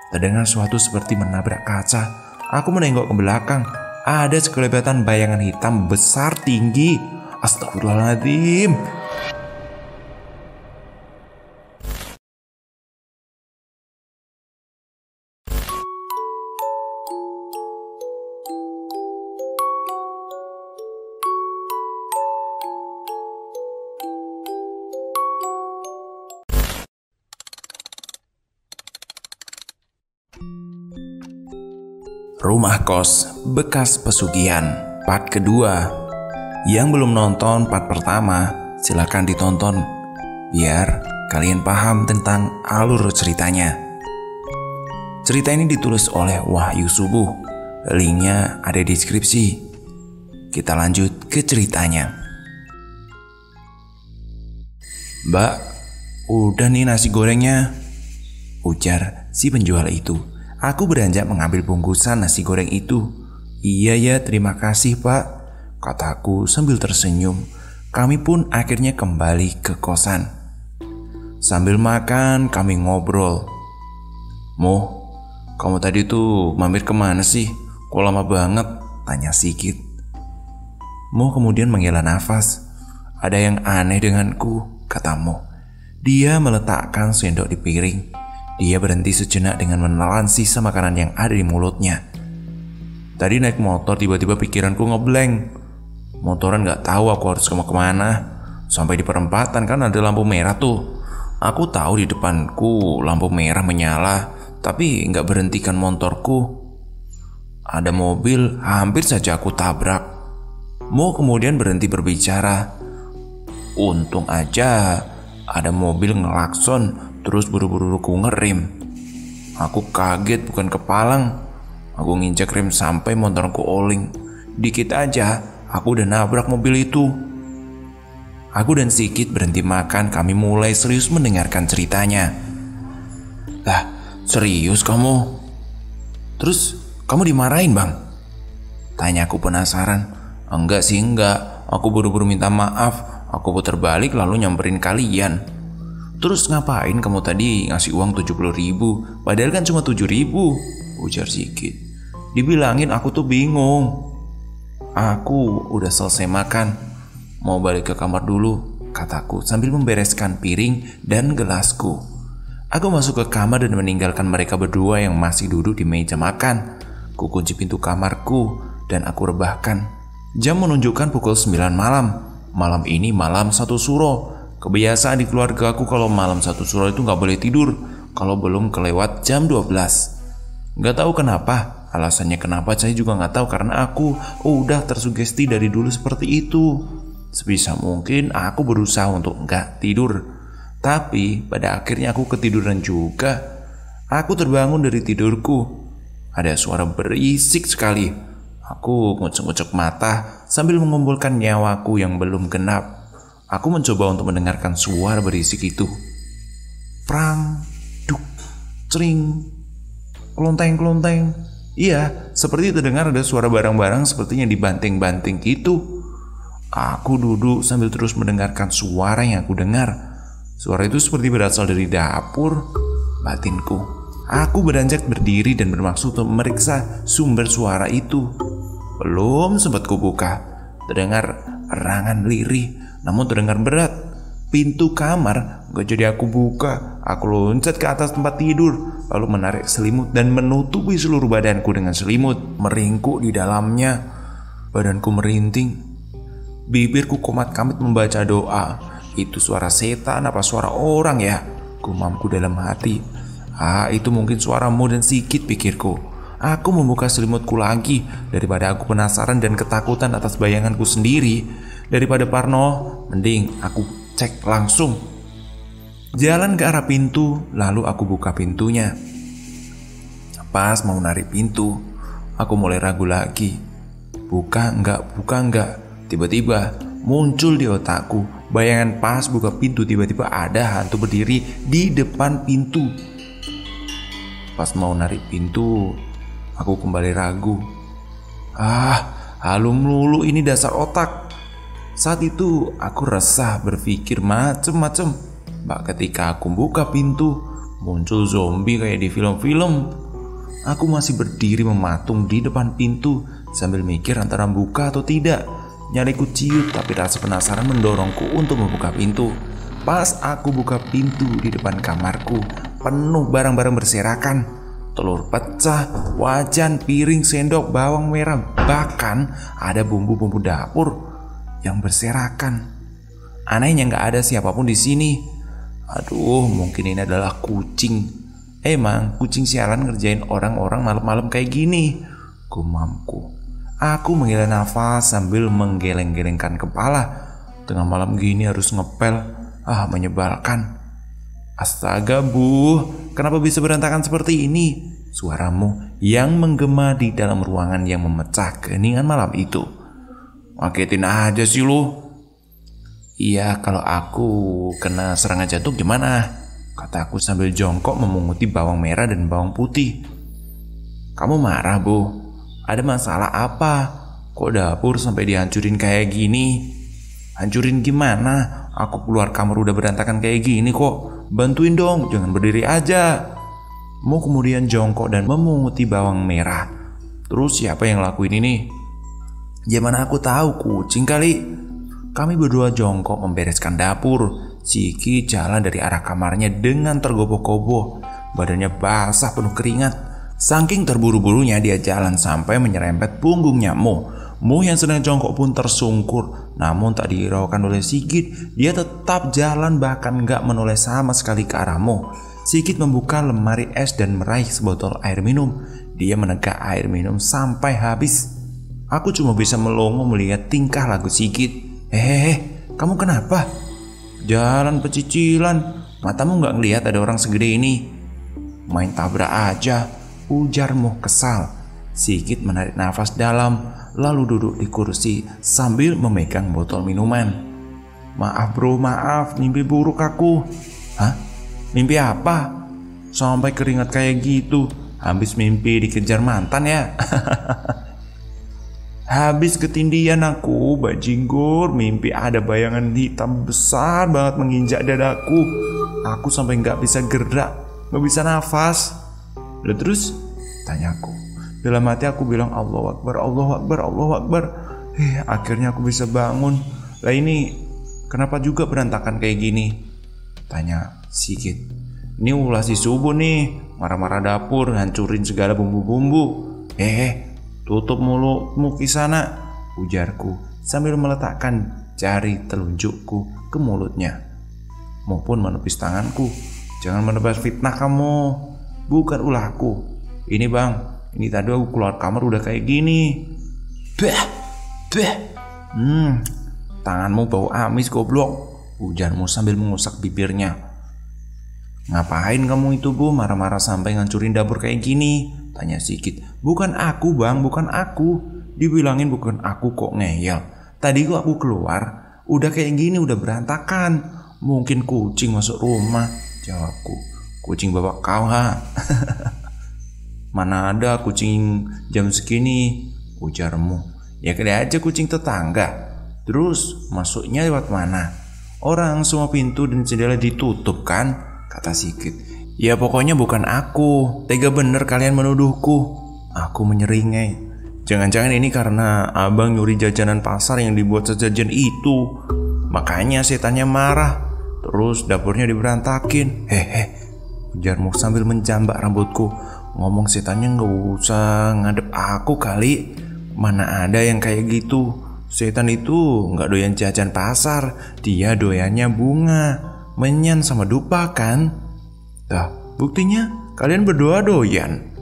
Terdengar suatu seperti menabrak kaca. Aku menengok ke belakang. Ada sekelebetan bayangan hitam besar tinggi. Astagfirullahaladzim. Rumah Kos Bekas Pesugihan part kedua. Yang belum nonton part pertama, silakan ditonton biar kalian paham tentang alur ceritanya. Cerita ini ditulis oleh Wahyu Subuh. Linknya ada di deskripsi. Kita lanjut ke ceritanya. Mbak, udah nih nasi gorengnya, ujar si penjual itu. Aku beranjak mengambil bungkusan nasi goreng itu. Iya ya, terima kasih pak, kataku sambil tersenyum. Kami pun akhirnya kembali ke kosan. Sambil makan kami ngobrol. Mo, kamu tadi tuh mampir kemana sih? Kok lama banget? Tanya Sigit. Mo kemudian menghela nafas. Ada yang aneh denganku, kata Mo. Dia meletakkan sendok di piring. Dia berhenti sejenak dengan menelan sisa makanan yang ada di mulutnya. Tadi naik motor tiba-tiba pikiranku ngeblank. Motoran gak tahu aku harus kemana. Sampai di perempatan kan ada lampu merah tuh. Aku tahu di depanku lampu merah menyala, tapi gak berhentikan motorku. Ada mobil hampir saja aku tabrak. Mo kemudian berhenti berbicara. Untung aja ada mobil ngelakson, terus buru-buru ku ngerem. Aku kaget bukan kepalang. Aku nginjak rem sampai motorku oling. Dikit aja aku udah nabrak mobil itu. Aku dan Sigit berhenti makan. Kami mulai serius mendengarkan ceritanya. Lah, serius kamu? Terus kamu dimarahin bang? Tanya aku penasaran. Enggak sih enggak. Aku buru-buru minta maaf. Aku putar balik lalu nyamperin kalian. Terus ngapain kamu tadi ngasih uang 70.000? Padahal kan cuma 7.000, ujar Sigit. Dibilangin aku tuh bingung. Aku udah selesai makan, mau balik ke kamar dulu, kataku sambil membereskan piring dan gelasku. Aku masuk ke kamar dan meninggalkan mereka berdua yang masih duduk di meja makan. Ku kunci pintu kamarku dan aku rebahkan. Jam menunjukkan pukul 9 malam. Malam ini malam 1 suro. Kebiasaan di keluarga aku kalau malam 1 suro itu gak boleh tidur kalau belum kelewat jam 12. Gak tahu kenapa, alasannya kenapa saya juga gak tahu, karena aku udah tersugesti dari dulu seperti itu. Sebisa mungkin aku berusaha untuk gak tidur. Tapi pada akhirnya aku ketiduran juga. Aku terbangun dari tidurku. Ada suara berisik sekali. Aku ngucek-ngucek mata sambil mengumpulkan nyawaku yang belum genap. Aku mencoba untuk mendengarkan suara berisik itu. Prang, duk, cering, klonteng-klonteng. Iya, seperti terdengar ada suara barang-barang sepertinya dibanting-banting gitu. Aku duduk sambil terus mendengarkan suara yang aku dengar. Suara itu seperti berasal dari dapur. Batinku, aku beranjak berdiri dan bermaksud untuk memeriksa sumber suara itu. Belum sempat kubuka, terdengar erangan lirih, namun terdengar berat. Pintu kamar gak jadi aku buka. Aku loncat ke atas tempat tidur, lalu menarik selimut dan menutupi seluruh badanku dengan selimut. Meringkuk di dalamnya. Badanku merinding. Bibirku komat-kamit membaca doa. Itu suara setan apa suara orang ya? Gumamku dalam hati. Itu mungkin suaramu dan Sigit, pikirku. Aku membuka selimutku lagi. Daripada aku penasaran dan ketakutan atas bayanganku sendiri, daripada parno, mending aku cek langsung. Jalan ke arah pintu, lalu aku buka pintunya. Pas mau narik pintu, aku mulai ragu lagi. Buka enggak. Tiba-tiba muncul di otakku bayangan pas buka pintu, tiba-tiba ada hantu berdiri di depan pintu. Pas mau narik pintu, aku kembali ragu. Halu melulu ini dasar otak. Saat itu aku resah berpikir macem-macem. Ketika aku buka pintu, Muncul zombie kayak di film-film. Aku masih berdiri mematung di depan pintu sambil mikir antara buka atau tidak. Nyaliku ciut tapi rasa penasaran mendorongku untuk membuka pintu. Pas aku buka pintu di depan kamarku, penuh barang-barang berserakan. Telur pecah, wajan, piring, sendok, bawang merah, bahkan ada bumbu-bumbu dapur yang berserakan. Anehnya nggak ada siapapun di sini. Aduh, mungkin ini adalah kucing. Emang kucing sialan ngerjain orang-orang malam-malam kayak gini, gumamku. Aku menghela nafas sambil menggeleng-gelengkan kepala. Tengah malam gini harus ngepel, menyebalkan. Astaga Bu, kenapa bisa berantakan seperti ini? Suaramu yang menggema di dalam ruangan yang memecah keheningan malam itu. Ngagetin aja sih lu. Iya, kalau aku kena serangan jantung gimana? Kataku sambil jongkok memunguti bawang merah dan bawang putih. Kamu marah Bu? Ada masalah apa? Kok dapur sampai dihancurin kayak gini? Hancurin gimana? Aku keluar kamar udah berantakan kayak gini kok. Bantuin dong, jangan berdiri aja. Mau kemudian jongkok dan memunguti bawang merah. Terus siapa yang lakuin ini? Ya mana aku tahu, kucing kali. Kami berdua jongkok membereskan dapur. Siki jalan dari arah kamarnya dengan tergopoh-gopoh. Badannya basah penuh keringat. Saking terburu-burunya dia jalan sampai menyerempet punggungnya Mo. Mo yang sedang jongkok pun tersungkur. Namun tak dihiraukan oleh Sigit. Dia tetap jalan bahkan gak menoleh sama sekali ke arah Mo. Sigit membuka lemari es dan meraih sebotol air minum. Dia menegak air minum sampai habis. Aku cuma bisa melongo melihat tingkah laku Sigit. Kamu kenapa? Jalan pecicilan. Matamu gak ngelihat ada orang segede ini? Main tabrak aja, ujarmu kesal. Sigit menarik nafas dalam, lalu duduk di kursi sambil memegang botol minuman. Maaf bro, maaf, mimpi buruk aku. Hah? Mimpi apa? Sampai keringat kayak gitu. Habis mimpi dikejar mantan ya? Habis ketindihan aku, bajingur. Mimpi ada bayangan hitam besar banget menginjak dadaku. Aku sampai gak bisa gerak, gak bisa nafas. Lalu terus? Tanyaku. Dalam hati aku bilang Allahu Akbar, Allahu Akbar, Allahu Akbar. Akhirnya aku bisa bangun. Lah ini kenapa juga berantakan kayak gini? Tanya Sigit. Ini ulah si subuh nih, marah-marah dapur, hancurin segala bumbu-bumbu. Tutup mulutmu kisana, ujarku sambil meletakkan jari telunjukku ke mulutnya maupun menepis tanganku. Jangan menebar fitnah kamu, bukan ulahku. Ini bang, ini tadi aku keluar kamar udah kayak gini. Tanganmu bau amis goblok, ujarmu sambil mengusap bibirnya. Ngapain kamu itu Bu, marah-marah sampai ngancurin dapur kayak gini? Tanya Sigit. Bukan aku bang, bukan aku. Dibilangin bukan aku kok ngeyel. Tadi kok aku keluar, udah kayak gini, udah berantakan. Mungkin kucing masuk rumah, jawabku. Kucing bapak kau ha? Mana ada kucing jam segini, ujarmu. Ya kali aja kucing tetangga. Terus masuknya lewat mana? Orang semua pintu dan jendela ditutup kan? Kata Sigit. Ya pokoknya bukan aku. Tega bener kalian menuduhku. Aku menyeringai. Jangan-jangan ini karena abang nyuri jajanan pasar yang dibuat sejajan itu. Makanya setannya marah. Terus dapurnya diberantakin. Ujarmu sambil menjambak rambutku. Ngomong setannya gak usah ngadep aku kali. Mana ada yang kayak gitu. Setan itu gak doyan jajan pasar. Dia doyannya bunga, menyan sama dupa kan. Dah buktinya kalian berdua doyan.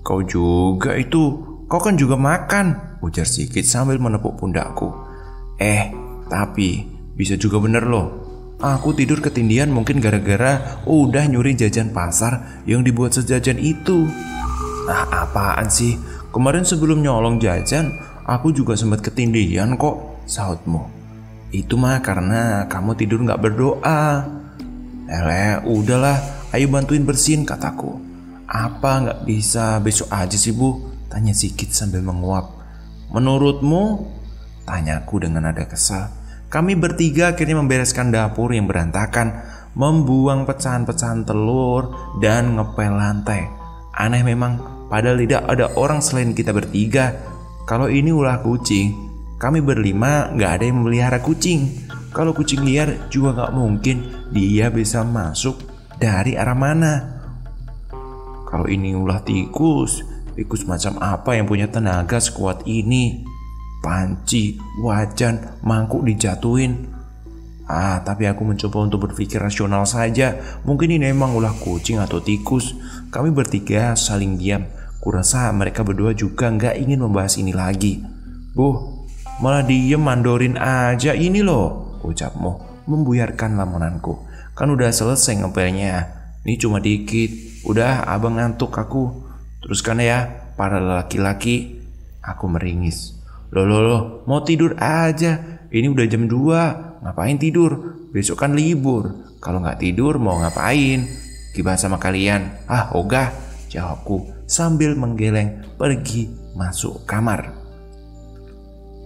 Kau juga itu. Kau kan juga makan, ujar Sigit sambil menepuk pundakku. Tapi bisa juga bener loh. Aku tidur ketindihan mungkin gara-gara udah nyuri jajan pasar yang dibuat sejajan itu. Apaan sih? Kemarin sebelum nyolong jajan, aku juga sempat ketindihan kok, sahutmu. Itu mah karena kamu tidur gak berdoa. Udahlah, ayo bantuin bersihin, kataku. Apa gak bisa besok aja sih Bu? Tanya Sigit sambil menguap. Menurutmu? Tanyaku dengan nada kesal. Kami bertiga akhirnya membereskan dapur yang berantakan. membuang pecahan-pecahan telur dan ngepel lantai. Aneh memang, padahal tidak ada orang selain kita bertiga. Kalau ini ulah kucing, kami berlima gak ada yang memelihara kucing. Kalau kucing liar juga gak mungkin dia bisa masuk dari arah mana. Kalau ini ulah tikus macam apa yang punya tenaga sekuat ini? Panci, wajan, mangkuk dijatuhin. Tapi aku mencoba untuk berpikir rasional saja. Mungkin ini memang ulah kucing atau tikus. Kami bertiga saling diam. Kurasa mereka berdua juga gak ingin membahas ini lagi. Malah diem mandorin aja ini loh, ucapmu membuyarkan lamunanku. Kan udah selesai ngepelnya. Ini cuma dikit. Udah abang ngantuk aku. Teruskan ya para laki-laki. Aku meringis. Loh, mau tidur aja. Ini udah jam 2. Ngapain tidur? Besok kan libur. Kalau gak tidur mau ngapain? Gibah sama kalian? Ogah, jawabku sambil menggeleng pergi masuk kamar.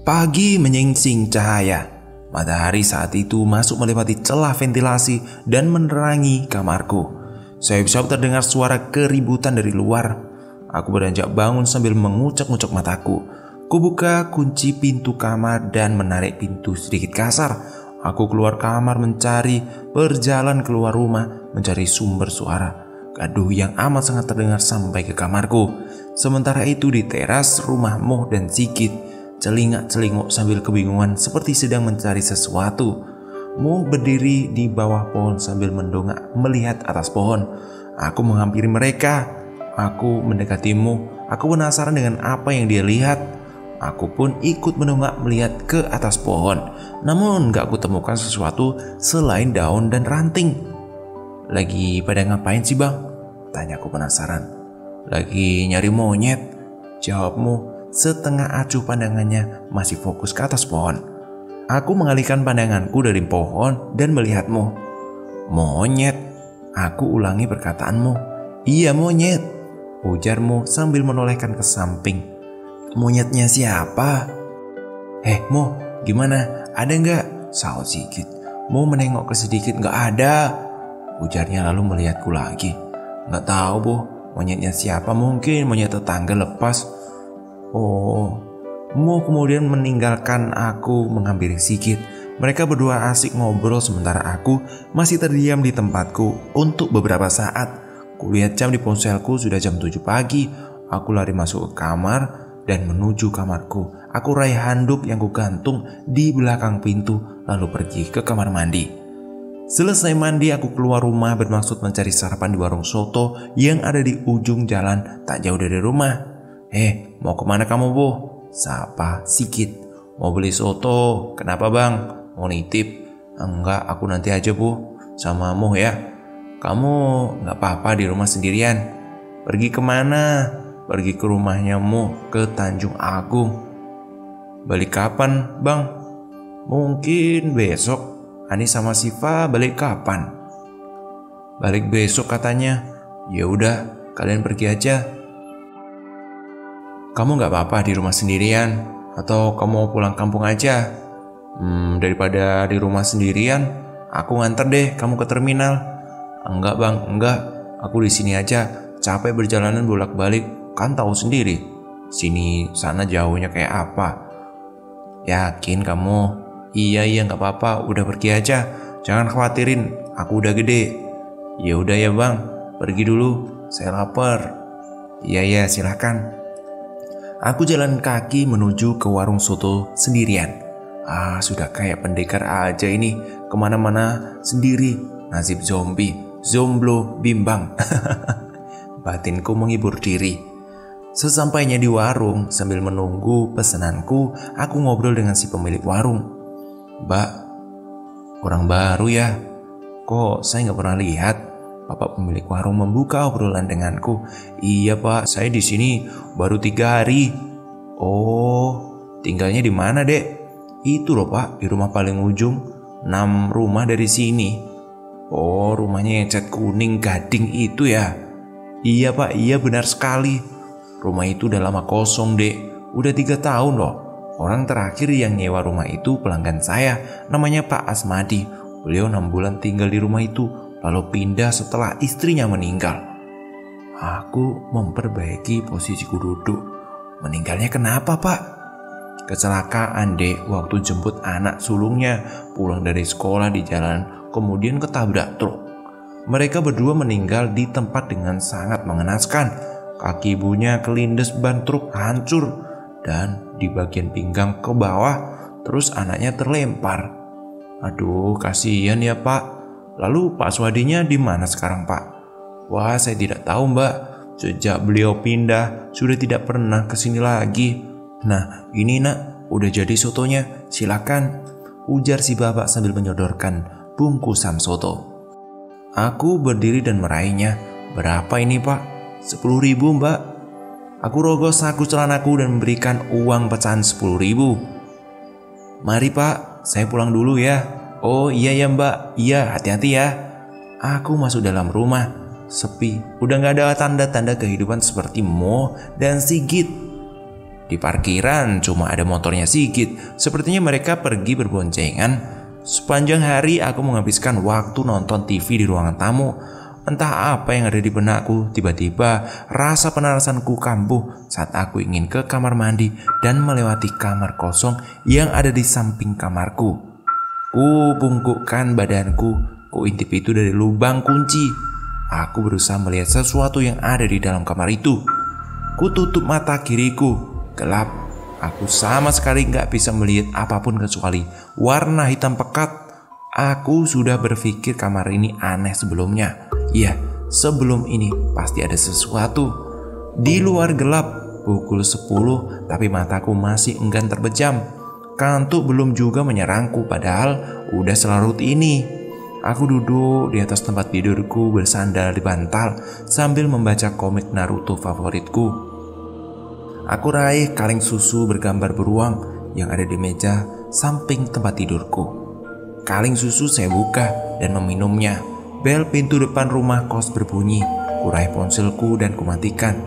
Pagi menyingsing cahaya. Matahari saat itu masuk melewati celah ventilasi dan menerangi kamarku. Sayup-sayup terdengar suara keributan dari luar. Aku beranjak bangun sambil mengucek-ngucek mataku. Kubuka kunci pintu kamar dan menarik pintu sedikit kasar. Aku keluar kamar berjalan keluar rumah mencari sumber suara. Gaduh yang amat sangat terdengar sampai ke kamarku. Sementara itu di teras rumah Moh dan Sigit celingak-celinguk sambil kebingungan seperti sedang mencari sesuatu. Moh berdiri di bawah pohon sambil mendongak melihat atas pohon. Aku menghampiri mereka. Aku mendekati Moh. Aku penasaran dengan apa yang dia lihat. Aku pun ikut mendongak melihat ke atas pohon. Namun gak aku temukan sesuatu selain daun dan ranting. Lagi pada ngapain sih bang? Tanyaku penasaran. Lagi nyari monyet, jawabmu setengah acuh pandangannya masih fokus ke atas pohon. Aku mengalihkan pandanganku dari pohon dan melihatmu. Monyet? Aku ulangi perkataanmu. Iya monyet, ujarmu sambil menolehkan ke samping. Monyetnya siapa? Mo, gimana? Ada nggak? Sahut Sigit. Mo menengok ke sedikit. Nggak ada, ujarnya lalu melihatku lagi. Nggak tahu Bu, monyetnya siapa? Mungkin monyet tetangga lepas. Mo kemudian meninggalkan aku menghampiri Sigit. Mereka berdua asik ngobrol sementara aku masih terdiam di tempatku untuk beberapa saat. Kulihat jam di ponselku sudah jam 7 pagi. Aku lari masuk ke kamar dan menuju kamarku. Aku raih handuk yang kugantung di belakang pintu lalu pergi ke kamar mandi. Selesai mandi aku keluar rumah bermaksud mencari sarapan di warung soto yang ada di ujung jalan tak jauh dari rumah. Mau kemana kamu Bu? Sapa Sigit. Mau beli soto. Kenapa bang? Mau nitip? Enggak, aku nanti aja Bu. Sama Moh ya. Kamu gak apa-apa di rumah sendirian? Pergi kemana? Pergi ke rumahnya Moh, ke Tanjung Agung. Balik kapan bang? Mungkin besok. Ani sama Siva balik kapan? Balik besok katanya. Ya udah, kalian pergi aja. Kamu gak apa-apa di rumah sendirian? Atau kamu mau pulang kampung aja? Daripada di rumah sendirian, aku nganter deh kamu ke terminal. Enggak bang, enggak. Aku di sini aja. Capek berjalanan bolak-balik. Kan tahu sendiri, sini sana jauhnya kayak apa. Yakin kamu? Iya gak apa-apa. Udah pergi aja. Jangan khawatirin, aku udah gede. Ya udah ya bang, pergi dulu. Saya lapar. Iya silakan. Aku jalan kaki menuju ke warung soto sendirian. Sudah kayak pendekar aja ini. Kemana-mana sendiri. Nasib zombie, zomblo bimbang. Batinku menghibur diri. Sesampainya di warung, sambil menunggu pesananku, aku ngobrol dengan si pemilik warung. Mbak, orang baru ya? Kok saya gak pernah lihat? Bapak pemilik warung membuka obrolan denganku. Iya pak, saya di sini baru 3 hari. Oh, tinggalnya di mana dek? Itu loh pak, di rumah paling ujung, 6 rumah dari sini. Oh, rumahnya yang cat kuning gading itu ya? Iya pak, iya benar sekali. Rumah itu udah lama kosong dek. Udah 3 tahun loh. Orang terakhir yang nyewa rumah itu pelanggan saya. Namanya Pak Asmadi. Beliau 6 bulan tinggal di rumah itu. lalu pindah setelah istrinya meninggal. Aku memperbaiki posisiku duduk. Meninggalnya kenapa, Pak? Kecelakaan, Dek, waktu jemput anak sulungnya pulang dari sekolah di jalan, kemudian ketabrak truk. Mereka berdua meninggal di tempat dengan sangat mengenaskan. Kaki ibunya kelindes ban truk hancur dan di bagian pinggang ke bawah, terus anaknya terlempar. Aduh, kasihan ya, Pak. Lalu Pak Swadinya di mana sekarang, Pak? Wah, saya tidak tahu, Mbak. Sejak beliau pindah, sudah tidak pernah kesini lagi. Nah, ini nak, udah jadi sotonya, silakan, ujar si bapak sambil menyodorkan bungkusan soto. Aku berdiri dan meraihnya. Berapa ini, Pak? 10.000, Mbak. Aku rogoh saku celanaku dan memberikan uang pecahan 10.000. Mari, Pak, saya pulang dulu ya. Oh iya ya, Mbak, iya, hati-hati ya. Aku masuk dalam rumah. Sepi, udah gak ada tanda-tanda kehidupan seperti Mo dan Sigit. Di parkiran cuma ada motornya Sigit. Sepertinya mereka pergi berboncengan. Sepanjang hari aku menghabiskan waktu nonton TV di ruangan tamu. Entah apa yang ada di benakku, tiba-tiba rasa penarasanku kambuh saat aku ingin ke kamar mandi dan melewati kamar kosong yang ada di samping kamarku. Ku bungkukkan badanku, ku intip itu dari lubang kunci. Aku berusaha melihat sesuatu yang ada di dalam kamar itu. Ku tutup mata kiriku, gelap. Aku sama sekali gak bisa melihat apapun kecuali warna hitam pekat. Aku sudah berpikir kamar ini aneh sebelumnya. Iya, sebelum ini pasti ada sesuatu. Di luar gelap, pukul 10, tapi mataku masih enggan terbejam. Kantuk belum juga menyerangku, padahal udah selarut ini. Aku duduk di atas tempat tidurku bersandar di bantal sambil membaca komik Naruto favoritku. Aku raih kaleng susu bergambar beruang yang ada di meja samping tempat tidurku. Kaleng susu saya buka dan meminumnya. Bel pintu depan rumah kos berbunyi. Kuraih ponselku dan kumatikan.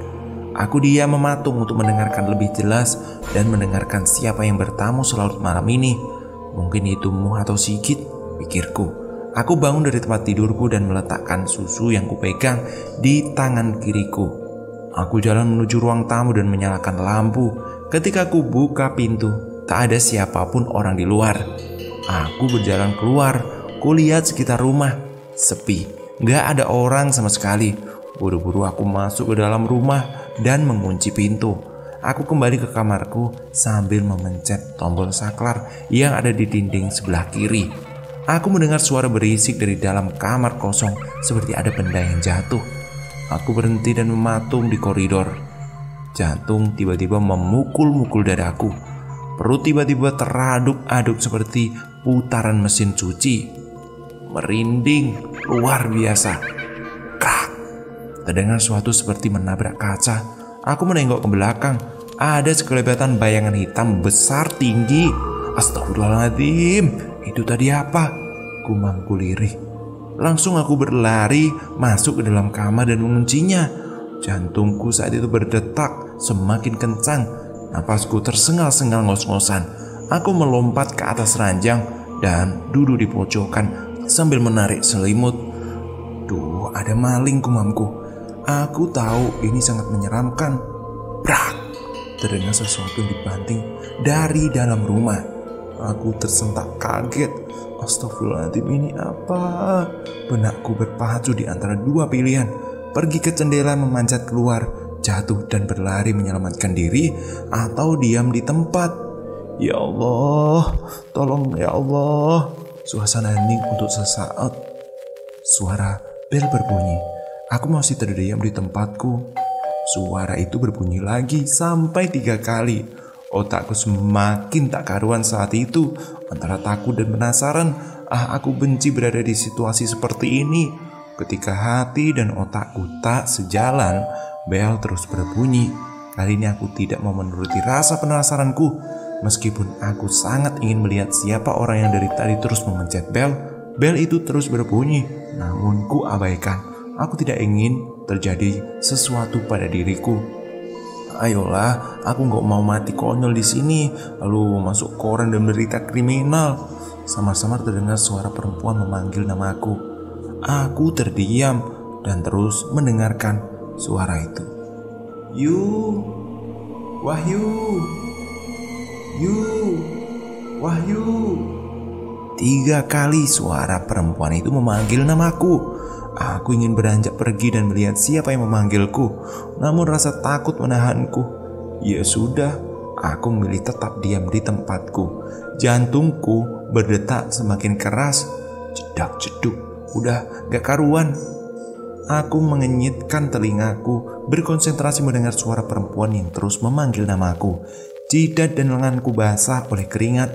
Aku diam mematung untuk mendengarkan lebih jelas dan mendengarkan siapa yang bertamu selarut malam ini. Mungkin itu Mo atau Sigit, pikirku. Aku bangun dari tempat tidurku dan meletakkan susu yang kupegang di tangan kiriku. Aku jalan menuju ruang tamu dan menyalakan lampu. Ketika aku buka pintu, tak ada siapapun orang di luar. Aku berjalan keluar, kulihat sekitar rumah. Sepi, gak ada orang sama sekali. Buru-buru aku masuk ke dalam rumah dan mengunci pintu. Aku kembali ke kamarku sambil memencet tombol saklar yang ada di dinding sebelah kiri. Aku mendengar suara berisik dari dalam kamar kosong seperti ada benda yang jatuh. Aku berhenti dan mematung di koridor. Jantung tiba-tiba memukul-mukul dadaku. Perut tiba-tiba teraduk-aduk seperti putaran mesin cuci. Merinding luar biasa. Krak! Terdengar suatu seperti menabrak kaca. Aku menengok ke belakang. Ada sekelebetan bayangan hitam besar tinggi. Astagfirullahaladzim, itu tadi apa? Gumamku lirih. Langsung aku berlari masuk ke dalam kamar dan menguncinya. Jantungku saat itu berdetak semakin kencang. Napasku tersengal-sengal ngos-ngosan. Aku melompat ke atas ranjang dan duduk di pojokan sambil menarik selimut. Duh, ada maling, gumamku. Aku tahu ini sangat menyeramkan. Brak! Terdengar sesuatu yang dibanting dari dalam rumah. Aku tersentak kaget. Astagfirullahaladzim, ini apa? Benakku berpacu di antara dua pilihan. Pergi ke jendela memanjat keluar, jatuh dan berlari menyelamatkan diri, atau diam di tempat. Ya Allah, tolong ya Allah. Suasana hening untuk sesaat. Suara bel berbunyi. Aku masih terdiam di tempatku. Suara itu berbunyi lagi sampai 3 kali. Otakku semakin tak karuan saat itu. Antara takut dan penasaran. Aku benci berada di situasi seperti ini. Ketika hati dan otakku tak sejalan, bel terus berbunyi. Kali ini aku tidak mau menuruti rasa penasaranku. Meskipun aku sangat ingin melihat siapa orang yang dari tadi terus memencet bel, bel itu terus berbunyi. Namun ku abaikan. Aku tidak ingin terjadi sesuatu pada diriku. Ayolah, aku nggak mau mati konyol di sini, lalu masuk koran dan berita kriminal. Samar-samar terdengar suara perempuan memanggil namaku. Aku terdiam dan terus mendengarkan suara itu. Yu, Wahyu, Yu, Wahyu. 3 kali suara perempuan itu memanggil namaku. Aku ingin beranjak pergi dan melihat siapa yang memanggilku, namun rasa takut menahanku. Ya sudah, aku memilih tetap diam di tempatku. Jantungku berdetak semakin keras. Jedak-jeduk, udah gak karuan. Aku mengenyitkan telingaku, berkonsentrasi mendengar suara perempuan yang terus memanggil namaku. Jidat dan lenganku basah oleh keringat.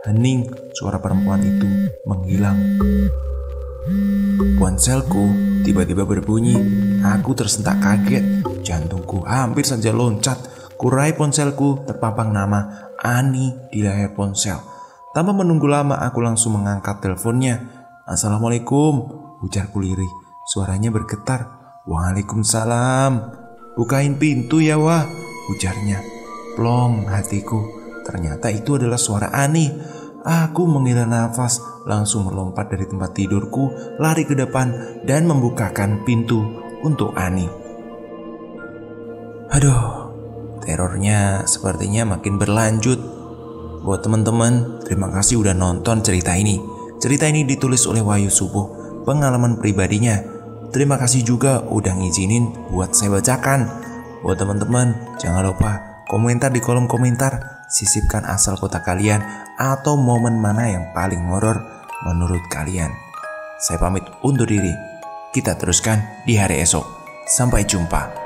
Hening, suara perempuan itu menghilang. Ponselku tiba-tiba berbunyi. Aku tersentak kaget. Jantungku hampir saja loncat. Kurai ponselku, terpampang nama Ani di layar ponsel. Tanpa menunggu lama, aku langsung mengangkat teleponnya. Assalamualaikum, ujarku lirih. Suaranya bergetar. Waalaikumsalam. Bukain pintu ya wah, ujarnya. Plong hatiku. Ternyata itu adalah suara Ani. Aku menghela nafas, langsung melompat dari tempat tidurku, lari ke depan dan membukakan pintu untuk Ani. Aduh, terornya sepertinya makin berlanjut. Buat teman-teman, terima kasih udah nonton cerita ini. Cerita ini ditulis oleh Wahyu Subuh, pengalaman pribadinya. Terima kasih juga udah ngizinin buat saya bacakan. Buat teman-teman, jangan lupa komentar di kolom komentar. Sisipkan asal kota kalian atau momen mana yang paling horor menurut kalian. Saya pamit undur diri. Kita teruskan di hari esok. Sampai jumpa.